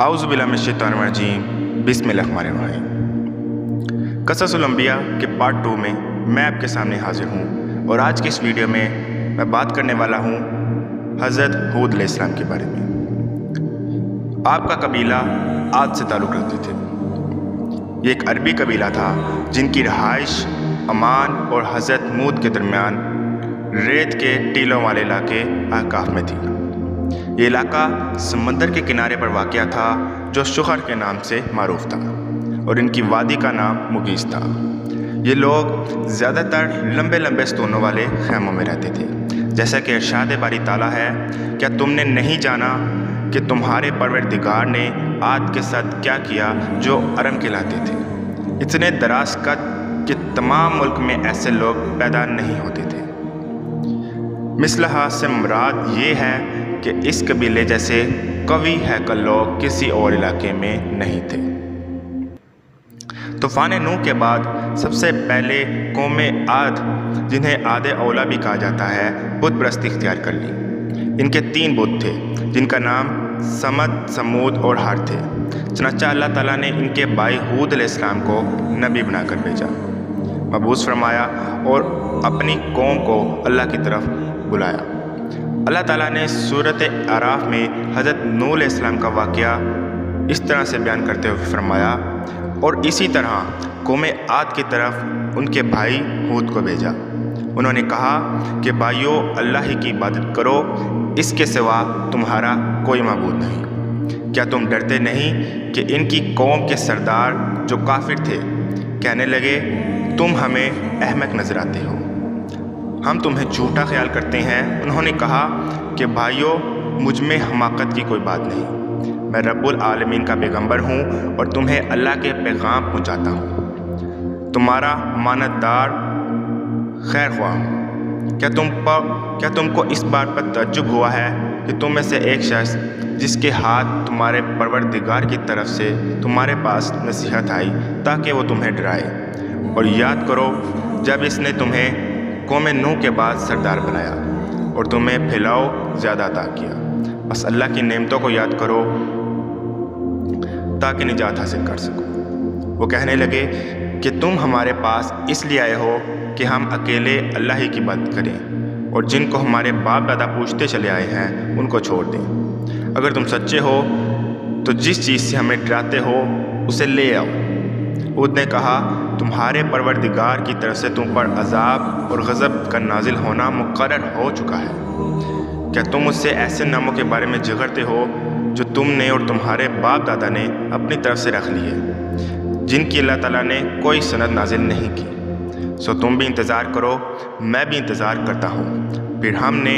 आउज़ु बिल्लाहि मिनश्शैतानिर्रजीम बिस्मिल्लाहिर्रहमानिर्रहीम। क़ससुल अंबिया के पार्ट 2 में मैं आपके सामने हाजिर हूँ और आज की इस वीडियो में मैं बात करने वाला हूँ हज़रत हूद अलैहिस्सलाम के बारे में। आपका कबीला आद से ताल्लुक़ रखते थे। ये एक अरबी कबीला था जिनकी रहाइश अमान और हज़रत मूद के दरमियान रेत के टीलों वाले इलाके अहकाफ में थी। ये इलाका समंदर के किनारे पर वाक़या था जो शुखर के नाम से मारूफ था और इनकी वादी का नाम मुगीस था। ये लोग ज़्यादातर लंबे लंबे स्तूनों वाले खैमों में रहते थे। जैसा कि इरशाद बारी ताला है, क्या तुमने नहीं जाना कि तुम्हारे परवरदिगार ने आद के साथ क्या किया जो अरम कहलाते थे। इतने दराज कद कि तमाम मुल्क में ऐसे लोग पैदा नहीं होते थे। मिसलहा से मुराद ये है कि इस कबीले जैसे कवी हैकल लोग किसी और इलाके में नहीं थे। तूफ़ान नूह के बाद सबसे पहले कौम आद, जिन्हें आदे औला भी कहा जाता है, बुत परस्ती इख्तियार कर ली। इनके 3 बुत थे जिनका नाम समद, समूद और हार थे। चनाचा अल्लाह ताला ने इनके भाई हूद अलैहिस्सलाम को नबी बनाकर भेजा, मबूस फरमाया और अपनी कौम को अल्लाह की तरफ बुलाया। अल्लाह ताला ने सूरत आराफ में हज़रत नूह अलैहिस्सलाम का वाक़या इस तरह से बयान करते हुए फरमाया, और इसी तरह कौम आद की तरफ उनके भाई हूद को भेजा। उन्होंने कहा कि भाइयों, अल्लाह ही की इबादत करो, इसके सिवा तुम्हारा कोई माबूद नहीं। क्या तुम डरते नहीं कि इनकी कौम के सरदार जो काफिर थे कहने लगे, तुम हमें अहमक नजर आते हो, हम तुम्हें झूठा ख्याल करते हैं। उन्होंने कहा कि भाइयों, मुझ में हमाकत की कोई बात नहीं, मैं रब्बुल आलमीन का पैगंबर हूँ और तुम्हें अल्लाह के पैगाम पहुँचाता हूँ, तुम्हारा मानतदार खैर ख्वाह हूँ। क्या तुमको इस बात पर तअज्जुब हुआ है कि तुम में से एक शख्स जिसके हाथ तुम्हारे परवरदिगार की तरफ से तुम्हारे पास नसीहत आई ताकि वो तुम्हें डराए, और याद करो जब इसने तुम्हें कौम नूह के बाद सरदार बनाया और तुम्हें फैलाओ ज़्यादा अता किया। बस अल्लाह की नेमतों को याद करो ताकि निजात हासिल कर सको। वो कहने लगे कि तुम हमारे पास इसलिए आए हो कि हम अकेले अल्लाह ही की इबादत करें और जिनको हमारे बाप दादा पूछते चले आए हैं उनको छोड़ दें। अगर तुम सच्चे हो तो जिस चीज़ से हमें डराते हो उसे ले आओ। हूद ने कहा, तुम्हारे परवरदिगार की तरफ से तुम पर अजाब और गज़ब का नाजिल होना मुक़र्रर हो चुका है। क्या तुम मुझसे ऐसे नामों के बारे में झगड़ते हो जो तुमने और तुम्हारे बाप दादा ने अपनी तरफ से रख ली है, जिनकी अल्लाह ताला ने कोई सनद नाजिल नहीं की। सो तुम भी इंतज़ार करो, मैं भी इंतज़ार करता हूँ। फिर हमने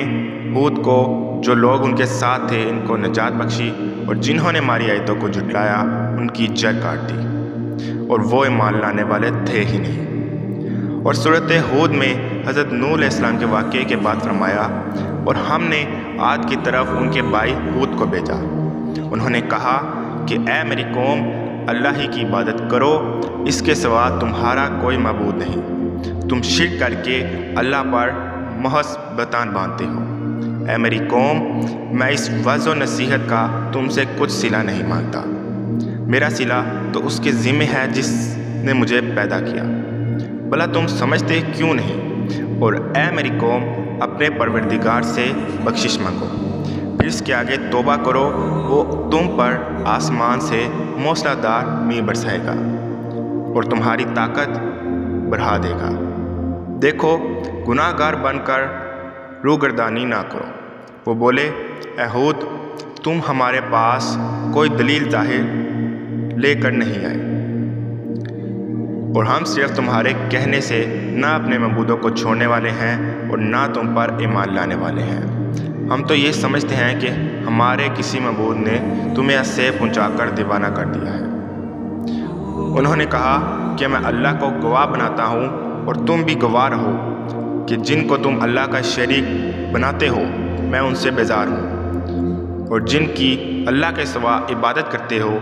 हूद को, जो लोग उनके साथ थे, इनको निजात बख्शी, और जिन्होंने हमारी आयतों को झुटलाया उनकी जड़ काट दी और वो ईमान लाने वाले थे ही नहीं। और सूरत हूद में हज़रत नूह अलैहिस्सलाम के वाक़ये के बाद फरमाया, और हमने आद की तरफ उनके भाई हूद को भेजा। उन्होंने कहा कि ऐ मेरी कौम, अल्लाह ही की इबादत करो, इसके सिवा तुम्हारा कोई माबूद नहीं। तुम शिर्क करके अल्लाह पर महज बहतान बांधते हो। ऐ मेरी कौम, मैं इस वज़्ज़ व नसीहत का तुमसे कुछ सिला नहीं मांगता। मेरा सिला तो उसके ज़िम्मे है जिसने मुझे पैदा किया, भला तुम समझते क्यों नहीं। और ऐ मेरी कौम, अपने परवरदिगार से बख्शिश मांगो, फिर इसके आगे तौबा करो, वो तुम पर आसमान से मूसलाधार मींह बरसाएगा और तुम्हारी ताकत बढ़ा देगा। देखो, गुनाहगार बनकर रूगर्दानी ना करो। वो बोले, ऐ हूद, तुम हमारे पास कोई दलील ज़ाहिर लेकर नहीं आए और हम सिर्फ तुम्हारे कहने से ना अपने मबूदों को छोड़ने वाले हैं और ना तुम पर ईमान लाने वाले हैं। हम तो ये समझते हैं कि हमारे किसी मबूद ने तुम्हें सेब पहुँचाकर दीवाना कर दिया है। उन्होंने कहा कि मैं अल्लाह को गवाह बनाता हूँ और तुम भी गवाह रहो कि जिनको तुम अल्लाह का शरीक बनाते हो मैं उनसे बेजार हूँ, और जिनकी अल्लाह के सिवा इबादत करते हो,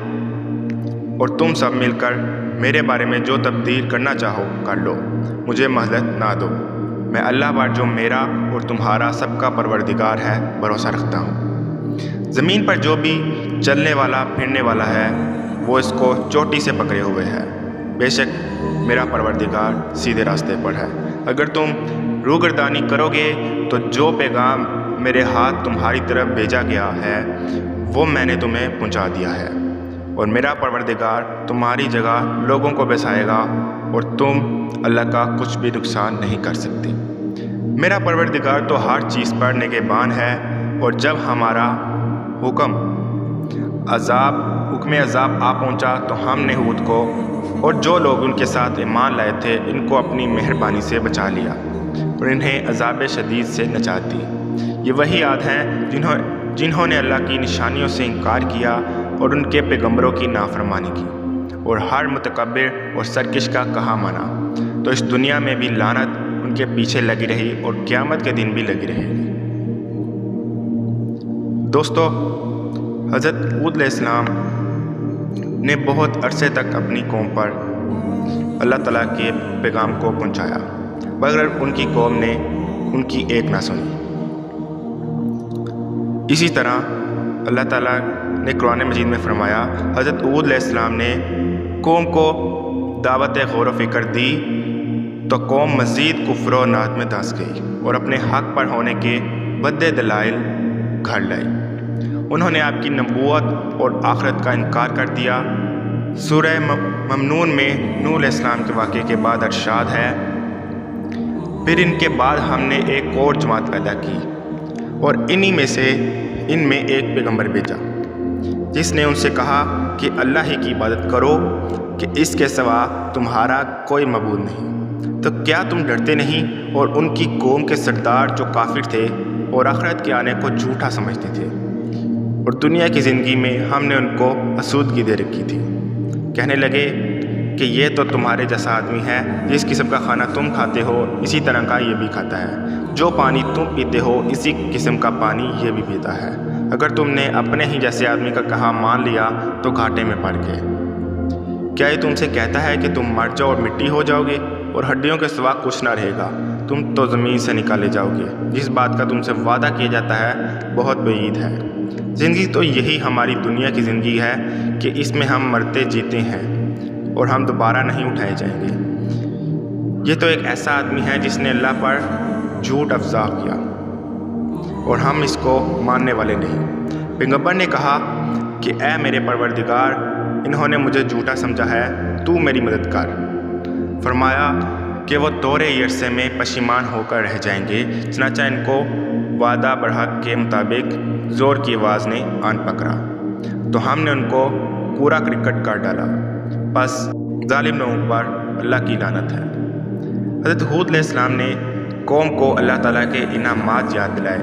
और तुम सब मिलकर मेरे बारे में जो तब्दील करना चाहो कर लो, मुझे महलत ना दो। मैं अल्लाह पर जो मेरा और तुम्हारा सबका परवरदिगार है भरोसा रखता हूँ। ज़मीन पर जो भी चलने वाला फिरने वाला है, वो इसको चोटी से पकड़े हुए है। बेशक मेरा परवरदिगार सीधे रास्ते पर है। अगर तुम रूगर्दानी करोगे तो जो पैगाम मेरे हाथ तुम्हारी तरफ भेजा गया है वो मैंने तुम्हें पहुंचा दिया है, और मेरा परवरदिगार तुम्हारी जगह लोगों को बसाएगा और तुम अल्लाह का कुछ भी नुकसान नहीं कर सकते। मेरा परवरदिगार तो हर चीज़ पर निगहबान है, और जब हमारा हुक्म अजाब आ पहुंचा तो हमने हूद को और जो लोग उनके साथ ईमान लाए थे इनको अपनी मेहरबानी से बचा लिया और इन्हें अजाब शदीद से नजात दी। ये वही आद हैं जिन्होंने अल्लाह की निशानियों से इनकार किया और उनके पैगंबरों की नाफरमानी की, और हर मुतकब्बिर और सरकश का कहा माना तो इस दुनिया में भी लानत उनके पीछे लगी रही और क़यामत के दिन भी लगी रहेगी। दोस्तों, हज़रत हूद अलैहिस्सलाम ने बहुत अरसे तक अपनी कौम पर अल्लाह ताला के पैगाम को पहुंचाया, मगर उनकी कौम ने उनकी एक ना सुनी। इसी तरह अल्लाह ताला ने कुरान मजीद में फरमाया, हज़रत हूद अलैहिस्सलाम ने कौम को दावत गौर फ़िक्र दी तो कौम मज़ीद कुफ्र और नाद में धंस गई और अपने हक़ पर होने के बद्दे दलाइल घर लाई। उन्होंने आपकी नबूवत और आखिरत का इनकार कर दिया। सूरह ममनून में नूह अलैहिस्सलाम के वाक़े के बाद इरशाद है, फिर इनके बाद हमने एक और जमात पैदा की और इनमें एक पैगंबर भेजा जिसने उनसे कहा कि अल्लाह ही की इबादत करो कि इसके सिवा तुम्हारा कोई मबूद नहीं। तो क्या तुम डरते नहीं? और उनकी कौम के सरदार जो काफिर थे और आखिरत के आने को झूठा समझते थे और दुनिया की ज़िंदगी में हमने उनको आसूदगी दे रखी थी, कहने लगे कि ये तो तुम्हारे जैसा आदमी है, जिस किस्म का खाना तुम खाते हो इसी तरह का ये भी खाता है, जो पानी तुम पीते हो इसी किस्म का पानी ये भी पीता है। अगर तुमने अपने ही जैसे आदमी का कहा मान लिया तो घाटे में पड़ गए। क्या ये तुमसे कहता है कि तुम मर जाओ और मिट्टी हो जाओगे और हड्डियों के सिवा कुछ ना रहेगा, तुम तो ज़मीन से निकाले जाओगे। जिस बात का तुमसे वादा किया जाता है बहुत बईद है। ज़िंदगी तो यही हमारी दुनिया की ज़िंदगी है कि इसमें हम मरते जीते हैं और हम दोबारा नहीं उठाए जाएंगे। ये तो एक ऐसा आदमी है जिसने अल्लाह पर झूठ अफ़ज़ा किया और हम इसको मानने वाले नहीं। पैगंबर ने कहा कि ऐ मेरे परवरदिगार, इन्होंने मुझे झूठा समझा है, तू मेरी मदद कर। फरमाया कि वो दौरे अरसे में पशीमान होकर रह जाएंगे, चनाचा इनको वादा बरहक के मुताबिक ज़ोर की आवाज़ ने आन पकड़ा तो हमने उनको पूरा क्रिकेट कर डाला। बस जालिम लोगों पर अल्लाह की लानत है। हज़रत हूद अलैहिस्सलाम ने कौम को अल्लाह ताला के इनामात याद दिलाए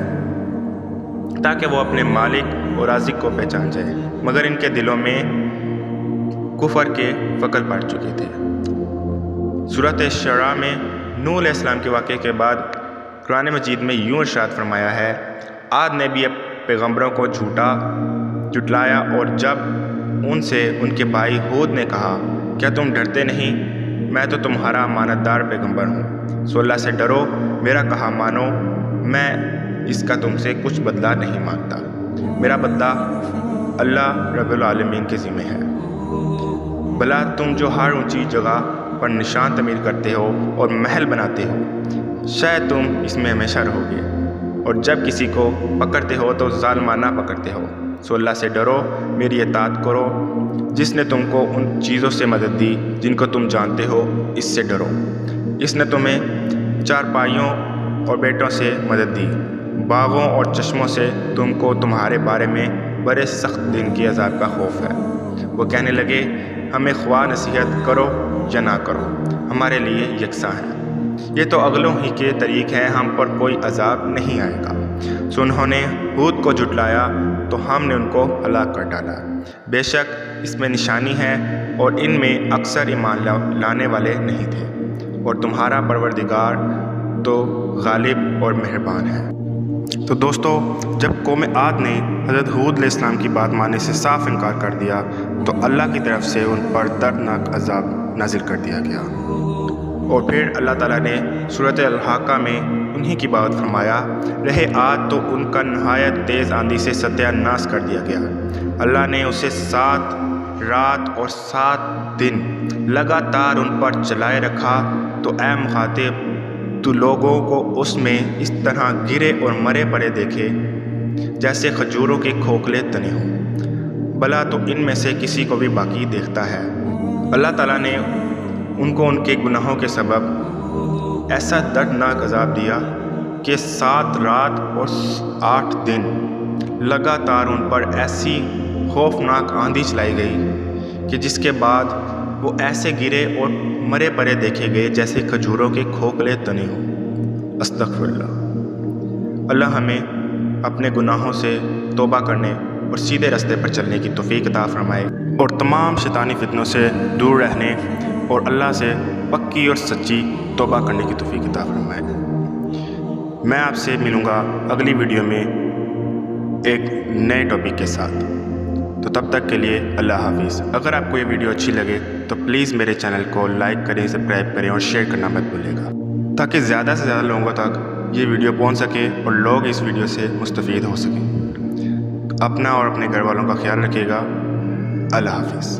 ताकि वो अपने मालिक और राज़िक को पहचान जाए, मगर इनके दिलों में कुफर के फ़कल पड़ चुके थे। सूरत शरा में नूह अलैहिस्सलाम के वाक़े के बाद कुरान मजीद में यूँ इरशाद फरमाया है, आद ने भी पैगंबरों को झुटलाया और जब उनसे उनके भाई हूद ने कहा, क्या तुम डरते नहीं? मैं तो तुम्हारा अमानतदार पैगंबर हूँ, सो अल्लाह से डरो, मेरा कहा मानो, मैं इसका तुमसे कुछ बदला नहीं मांगता। मेरा बदला अल्लाह रब्बुल आलमीन के ज़िम्मे है। भला तुम जो हर ऊंची जगह पर निशान तमीर करते हो और महल बनाते हो, शायद तुम इसमें हमेशा रहोगे, और जब किसी को पकड़ते हो तो जालिमाना पकड़ते हो। सो अल्लाह से डरो, मेरी इताअत करो, जिसने तुमको उन चीज़ों से मदद दी जिनको तुम जानते हो, इससे डरो। इसने तुम्हें चारपाइयों और बेटों से मदद दी, बागों और चश्मों से तुमको तुम्हारे बारे में बड़े सख्त दिन की अजाब का खौफ है। वो कहने लगे, हमें ख्वाह नसीहत करो या ना करो, हमारे लिए यकसा है। ये तो अगलों ही के तरीक़ हैं, हम पर कोई अजाब नहीं आएगा। सो उन्होंने हूद को झुटलाया तो हमने उनको हलाक कर डाला। बेशक इसमें निशानी है और इनमें अक्सर ईमान लाने वाले नहीं थे, और तुम्हारा परवरदिगार तो गालिब और मेहरबान है। तो दोस्तों, जब कौम आद ने हज़रत हूद अलैहिस्सलाम की बात मानने से साफ इनकार कर दिया तो अल्लाह की तरफ से उन पर दर्दनाक अजाब नाजिल कर दिया गया, और फिर अल्लाह ताला ने सूरत अल-हाक़ा में انہی کی بات فرمایا، رہے عاد تو ان کا نہایت تیز آندھی سے ستیہ ناش کر دیا گیا۔ اللہ نے اسے 7 رات اور 7 دن لگاتار ان پر چلائے رکھا، تو اے مخاطب تو لوگوں کو اس میں اس طرح گرے اور مرے پڑے دیکھے جیسے کھجوروں کے کھوکھلے تنے ہوں، بھلا تو ان میں سے کسی کو بھی باقی دیکھتا ہے؟ اللہ تعالیٰ نے ان کو ان کے گناہوں کے سبب ایسا دردناک عذاب دیا کہ 7 رات اور 8 دن لگاتار ان پر ایسی خوفناک آندھی چلائی گئی کہ جس کے بعد وہ ایسے گرے اور مرے پڑے دیکھے گئے جیسے کھجوروں کے کھوکھلے تنے ہوں۔ استغفر اللہ۔ اللہ ہمیں اپنے گناہوں سے توبہ کرنے اور سیدھے راستے پر چلنے کی توفیق عطا فرمائے، اور تمام شیطانی فتنوں سے دور رہنے اور اللہ سے پکی اور سچی توبہ کرنے کی توفیق عطا فرمائے۔ میں آپ سے ملوں گا اگلی ویڈیو میں ایک نئے ٹاپک کے ساتھ، تو تب تک کے لیے اللہ حافظ۔ اگر آپ کو یہ ویڈیو اچھی لگے تو پلیز میرے چینل کو لائک کریں، سبسکرائب کریں اور شیئر کرنا مت بھولیے گا، تاکہ زیادہ سے زیادہ لوگوں تک یہ ویڈیو پہنچ سکے اور لوگ اس ویڈیو سے مستفید ہو سکیں۔ اپنا اور اپنے گھر والوں کا خیال رکھیے گا۔ اللہ حافظ۔